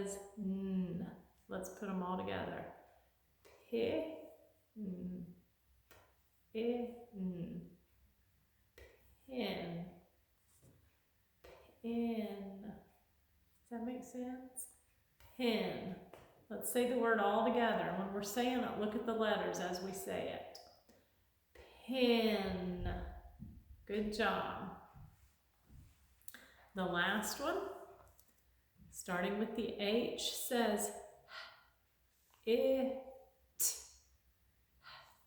says N. Let's put them all together. P, N, P, N. Pin. Pin. Does that make sense? Pin. Let's say the word all together. When we're saying it, look at the letters as we say it. Pin. Good job. The last one, starting with the H, says it.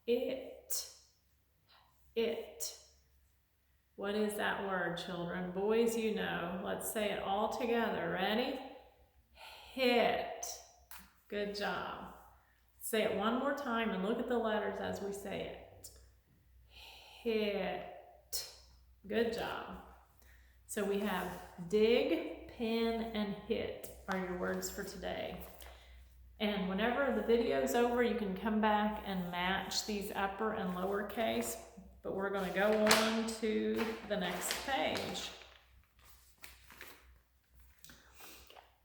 It. It. What is that word, children? Boys, you know. Let's say it all together. Ready? Hit. Good job. Say it one more time and look at the letters as we say it. Hit. Good job. So we have dig, pin, and hit are your words for today. And whenever the video's over, you can come back and match these upper and lower case. But we're going to go on to the next page.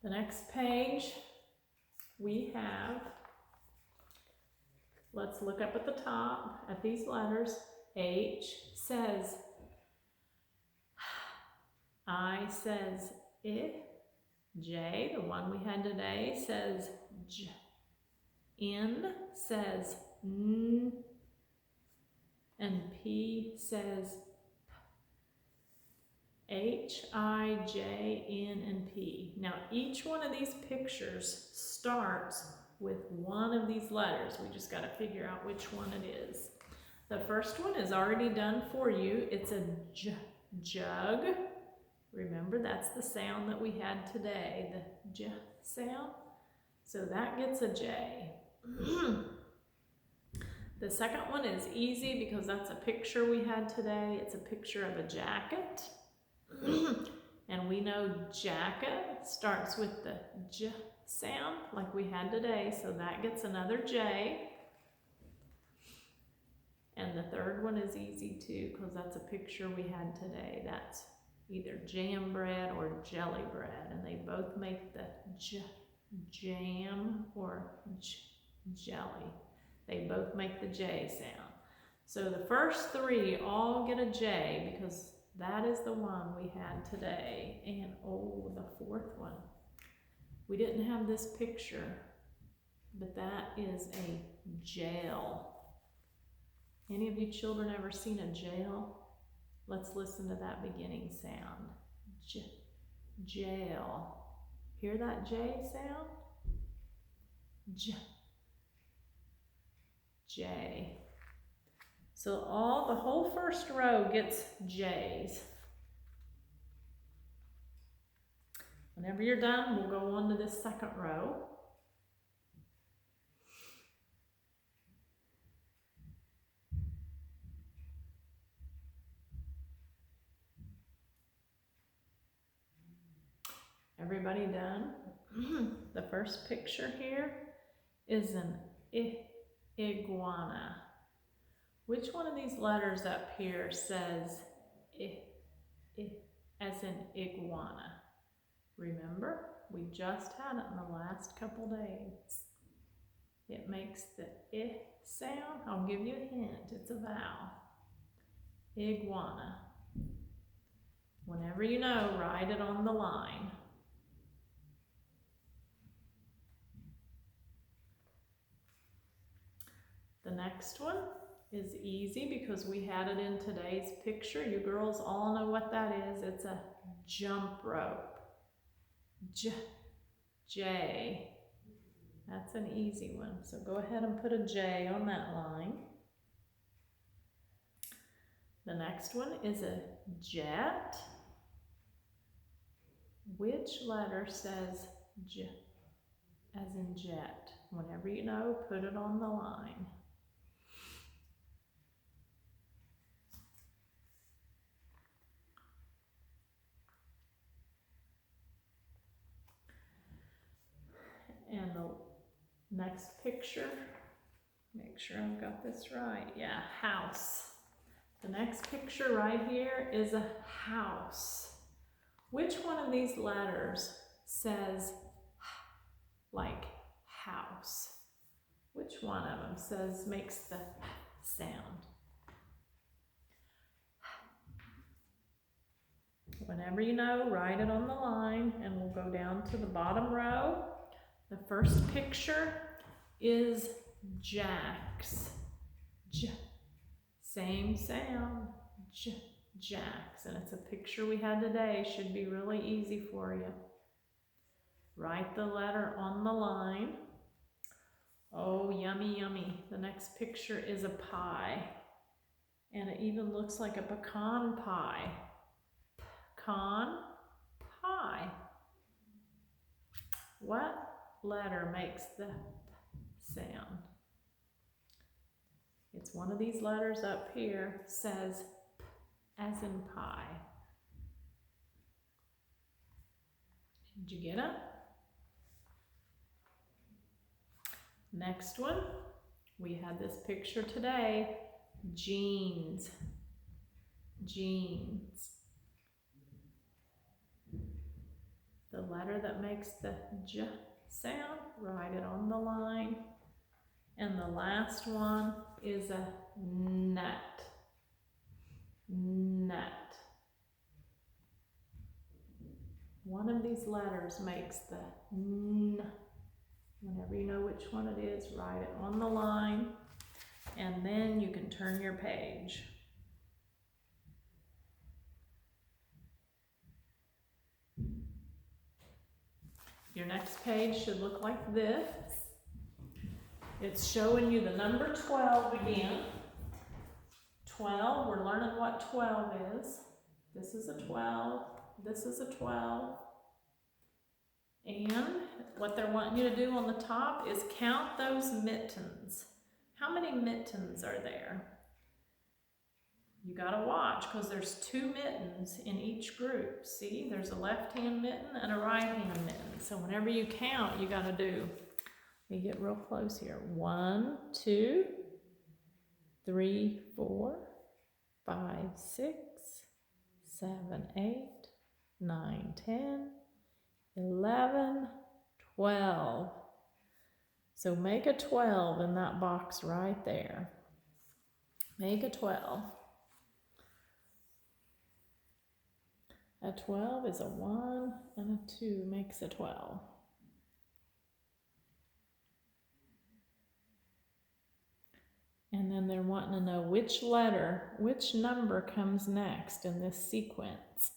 The next page we have, let's look up at the top at these letters. H says I says I. J, the one we had today, says J. N says N. And P says P. H, I, J, N, and P. Now each one of these pictures starts with one of these letters. We just got to figure out which one it is. The first one is already done for you. It's a J, jug. Remember, that's the sound that we had today, the J sound. So that gets a J. The second one is easy because that's a picture we had today. It's a picture of a jacket. And we know jacket starts with the J sound like we had today, so that gets another J. And the third one is easy too because that's a picture we had today. That's either jam bread or jelly bread, and they both make the J, jam or jelly. They both make the J sound. So the first three all get a J because that is the one we had today. And oh, the fourth one. We didn't have this picture, but that is a jail. Any of you children ever seen a jail? Let's listen to that beginning sound. J, jail. Hear that J sound? J. J. So the whole first row gets J's. Whenever you're done, we'll go on to this second row. Everybody done? The first picture here is an iguana. Which one of these letters up here says I as in iguana? Remember, we just had it in the last couple days. It makes the I sound. I'll give you a hint. It's a vowel. Iguana. Whenever you know, write it on the line. The next one is easy because we had it in today's picture. You girls all know what that is. It's a jump rope. J. That's an easy one. So go ahead and put a J on that line. The next one is a jet. Which letter says J as in jet? Whenever you know, put it on the line. And the next picture, make sure I've got this right. Yeah, house. The next picture right here is a house. Which one of these letters says like house. Which one of them says makes the sound? Whenever you know, write it on the line, and we'll go down to the bottom row. The first picture is Jack's. J. Same sound. J. Jack's. And it's a picture we had today. Should be really easy for you. Write the letter on the line. Oh, yummy, yummy. The next picture is a pie. And it even looks like a pecan pie. Pecan pie. What letter makes the sound? It's one of these letters up here, says P as in pie. Did you get it? Next one, we had this picture today, jeans. Jeans. The letter that makes the J sound, write it on the line. And the last one is a nut. Nut. One of these letters makes the N. Whenever you know which one it is, write it on the line. And then you can turn your page. Your next page should look like this. It's showing you the number 12 again. 12, we're learning what 12 is. This is a 12, this is a 12. And what they're wanting you to do on the top is count those mittens. How many mittens are there? You gotta watch, because there's 2 mittens in each group. See, there's a left-hand mitten and a right-hand mitten. So whenever you count, you gotta do, let me get real close here. 1, 2, 3, 4, 5, 6, 7, 8, 9, 10, 11, 12. So make a 12 in that box right there. Make a 12. A 12 is a 1 and a 2 makes a 12. And then they're wanting to know which letter, which number comes next in this sequence.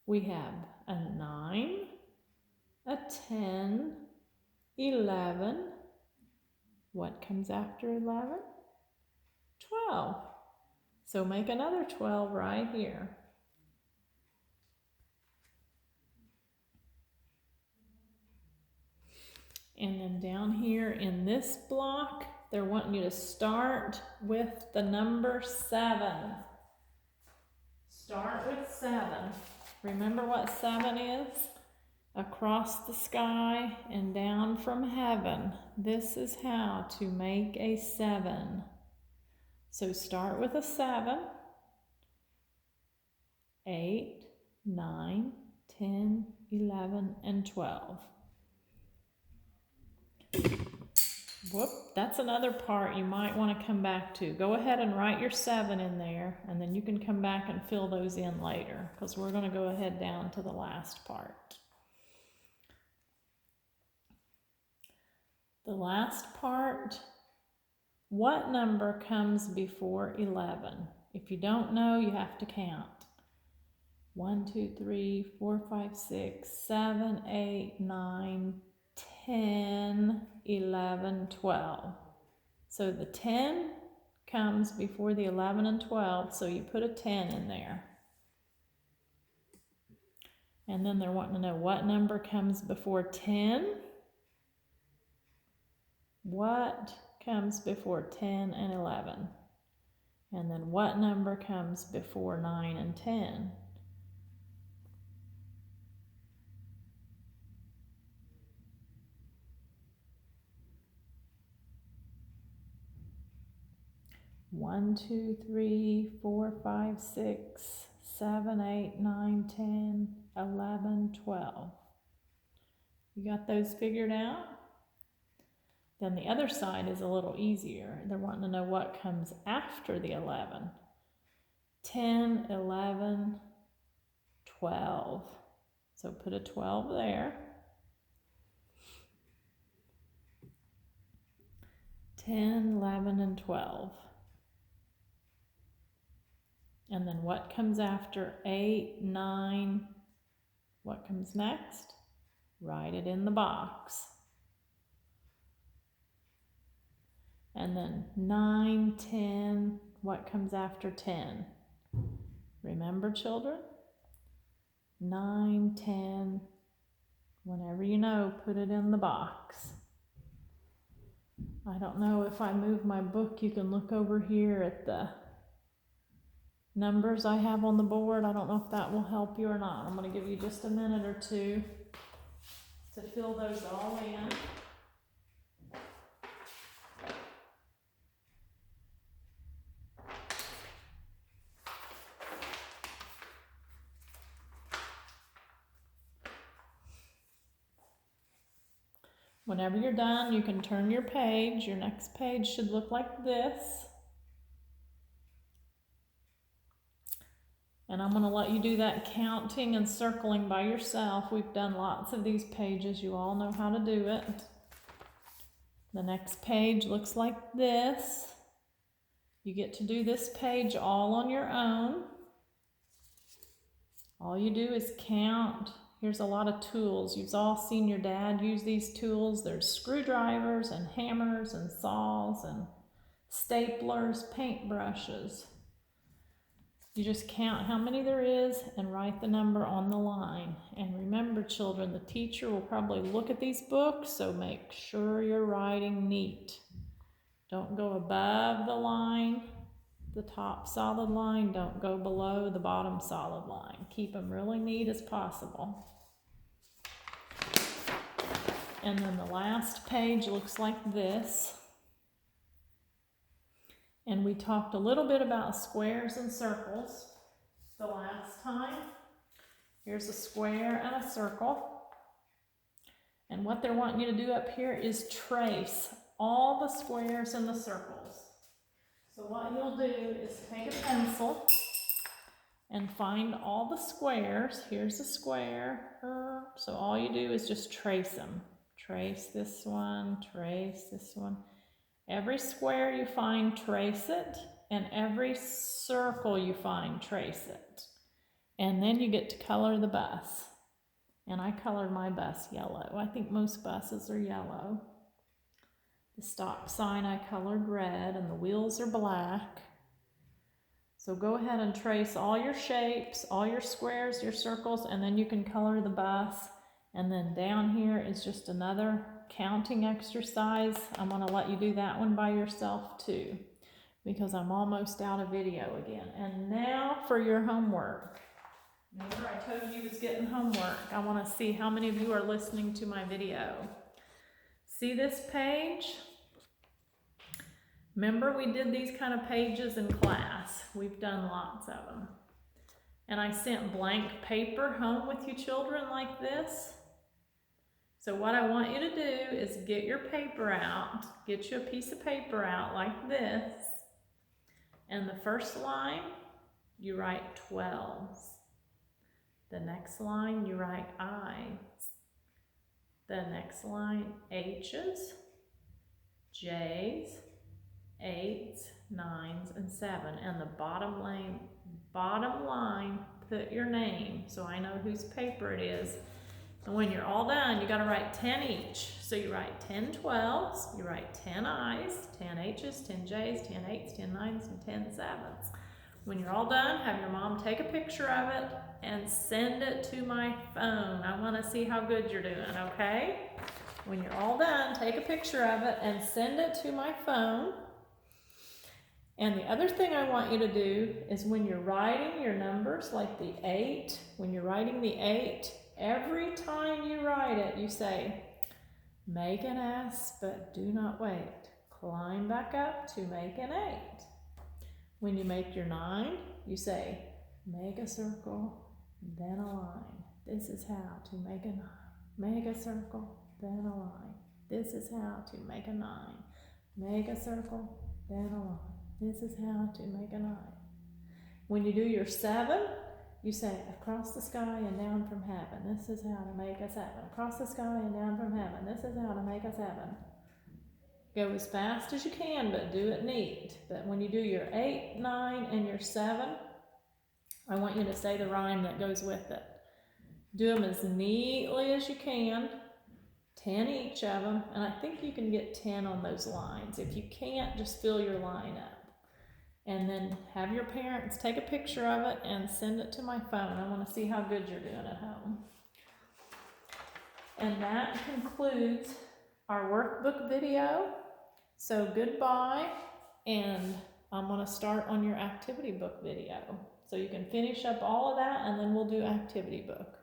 We have a 9, a 10, 11. What comes after 11? 12. So make another 12 right here. And then down here in this block, they're wanting you to start with the number 7. Start with 7. Remember what 7 is? Across the sky and down from heaven. This is how to make a 7. So start with a 7. 8, 9, 10, 11, and 12. Whoop, that's another part you might want to come back to. Go ahead and write your 7 in there, and then you can come back and fill those in later, because we're going to go ahead down to the last part. The last part, what number comes before 11? If you don't know, you have to count. 1, 2, 3, 4, 5, 6, 7, 8, 9, 10, 11, 12. So the 10 comes before the 11 and 12, so you put a 10 in there. And then they're wanting to know what number comes before 10. What comes before 10 and 11? And then what number comes before 9 and 10? One, 2, 3, 4, 5, 6, 7, 8, 9, 10, 11, 12. You got those figured out? Then the other side is a little easier. They're wanting to know what comes after the 11. 10, 11, 12. So put a 12 there. 10, 11, and 12. And then what comes after 8, 9? What comes next? Write it in the box. And then 9, 10, what comes after 10? Remember, children? 9, 10, whenever you know, put it in the box. I don't know if I move my book, you can look over here at the numbers I have on the board. I don't know if that will help you or not. I'm going to give you just a minute or two to fill those all in. Whenever you're done, you can turn your page. Your next page should look like this. And I'm going to let you do that counting and circling by yourself. We've done lots of these pages. You all know how to do it. The next page looks like this. You get to do this page all on your own. All you do is count. Here's a lot of tools. You've all seen your dad use these tools. There's screwdrivers and hammers and saws and staplers, paintbrushes. You just count how many there is and write the number on the line. And remember, children, the teacher will probably look at these books, so make sure you're writing neat. Don't go above the line, the top solid line. Don't go below the bottom solid line. Keep them really neat as possible. And then the last page looks like this. And we talked a little bit about squares and circles the last time. Here's a square and a circle. And what they're wanting you to do up here is trace all the squares and the circles. So what you'll do is take a pencil and find all the squares. Here's a square. So all you do is just trace them. Trace this one, trace this one. Every square you find, trace it, and every circle you find, trace it. And then you get to color the bus. And I colored my bus yellow. I think most buses are yellow. The stop sign I colored red, and the wheels are black. So go ahead and trace all your shapes, all your squares, your circles, and then you can color the bus. And then down here is just another counting exercise. I'm going to let you do that one by yourself too, because I'm almost out of video again. And now for your homework. Remember, I told you was getting homework. I want to see how many of you are listening to my video. See this page? Remember, we did these kind of pages in class. We've done lots of them. And I sent blank paper home with you children like this. So what I want you to do is get your paper out, get you a piece of paper out like this, and the first line, you write 12s. The next line, you write I's. The next line, H's, J's, 8s, 9s, and 7. And the bottom line, put your name so I know whose paper it is. And when you're all done, you got to write 10 each. So you write 10 12s, you write 10 I's, 10 H's, 10 J's, 10 8's, 10 9's, and 10 7's. When you're all done, have your mom take a picture of it and send it to my phone. I want to see how good you're doing, okay? When you're all done, take a picture of it and send it to my phone. And the other thing I want you to do is when you're writing your numbers, like the 8, when you're writing the 8, every time you write it, you say, make an S, but do not wait. Climb back up to make an 8. When you make your 9, you say, make a circle, then a line. This is how to make a 9. Make a circle, then a line. This is how to make a 9. Make a circle, then a line. This is how to make a 9. When you do your 7, you say across the sky and down from heaven. This is how to make a 7. Across the sky and down from heaven. This is how to make a 7. Go as fast as you can, but do it neat. But when you do your 8, 9, and your 7, I want you to say the rhyme that goes with it. Do them as neatly as you can, 10 each of them, and I think you can get 10 on those lines. If you can't, just fill your line up. And then have your parents take a picture of it and send it to my phone. I want to see how good you're doing at home. And that concludes our workbook video. So goodbye, and I'm going to start on your activity book video. So you can finish up all of that, and then we'll do activity book.